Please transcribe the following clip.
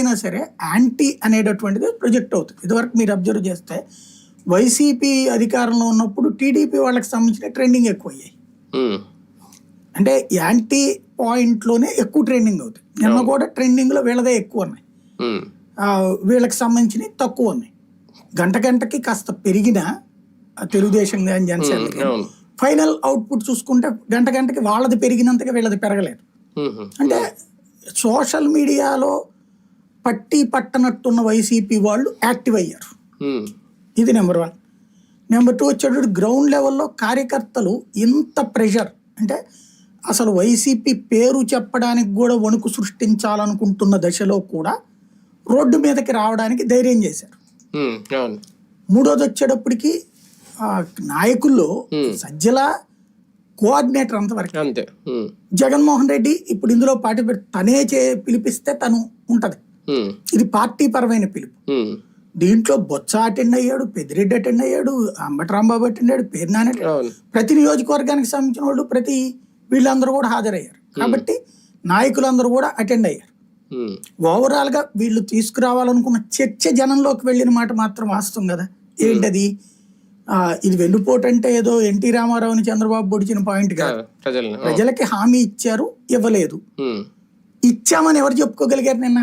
ఎక్కడైనా సరే యాంటీ అనేటటువంటిది ప్రొజెక్ట్ అవుతుంది. ఇదివరకు మీరు అబ్జర్వ్ చేస్తే వైసీపీ అధికారంలో ఉన్నప్పుడు టీడీపీ వాళ్ళకి సంబంధించిన ట్రెండింగ్ ఎక్కువ అయ్యాయి. అంటే యాంటీ పాయింట్లోనే ఎక్కువ ట్రెండింగ్ అవుతుంది. నిన్న కూడా ట్రెండింగ్లో వీళ్ళదే ఎక్కువ ఉన్నాయి, వీళ్ళకి సంబంధించినవి తక్కువ ఉన్నాయి. గంటకి కాస్త పెరిగిన తెలుగుదేశం కానీ జనసేన ఫైనల్ అవుట్పుట్ చూసుకుంటే గంటకి వాళ్ళది పెరిగినంతగా వీళ్ళది పెరగలేదు. అంటే సోషల్ మీడియాలో పట్టనట్టున్న వైసీపీ వాళ్ళు యాక్టివ్ అయ్యారు. ఇది నెంబర్ 1. నెంబర్ 2 వచ్చేటప్పుడు గ్రౌండ్ లెవెల్లో కార్యకర్తలు ఇంత ప్రెషర్, అంటే అసలు వైసీపీ పేరు చెప్పడానికి కూడా వణుకు సృష్టించాలనుకుంటున్న దశలో కూడా రోడ్డు మీదకి రావడానికి ధైర్యం చేశారు. 3వది వచ్చేటప్పటికి నాయకుల్లో సజ్జల కోఆర్డినేటర్ అంతవరకు అంతే. జగన్మోహన్ రెడ్డి ఇప్పుడు ఇందులో పార్టిసిపేట్ తనే పిలిపిస్తే తను ఉంటది. ఇది పార్టీ పరమైన పిలుపు. దీంట్లో బొత్స అటెండ్ అయ్యాడు, పెద్దిరెడ్డి అటెండ్ అయ్యాడు, అంబటి రాంబాబు అటెండ్ అయ్యాడు, పేర్నాని, ప్రతి నియోజకవర్గానికి సంబంధించిన వాళ్ళు వీళ్ళందరూ కూడా హాజరయ్యారు. కాబట్టి నాయకులందరూ కూడా అటెండ్ అయ్యారు. ఓవరాల్ గా వీళ్ళు తీసుకురావాలనుకున్న చర్చ జనంలోకి వెళ్ళిన మాట మాత్రం వాస్తవం కదా. ఏంటది? ఇది వెన్నుపోటు అంటే ఏదో ఎన్టీ రామారావుని చంద్రబాబు పొడిచిన పాయింట్ కాదు. ప్రజలకి హామీ ఇచ్చారు, ఇవ్వలేదు. ఇచ్చామని ఎవరు చెప్పుకోగలిగారు నిన్న?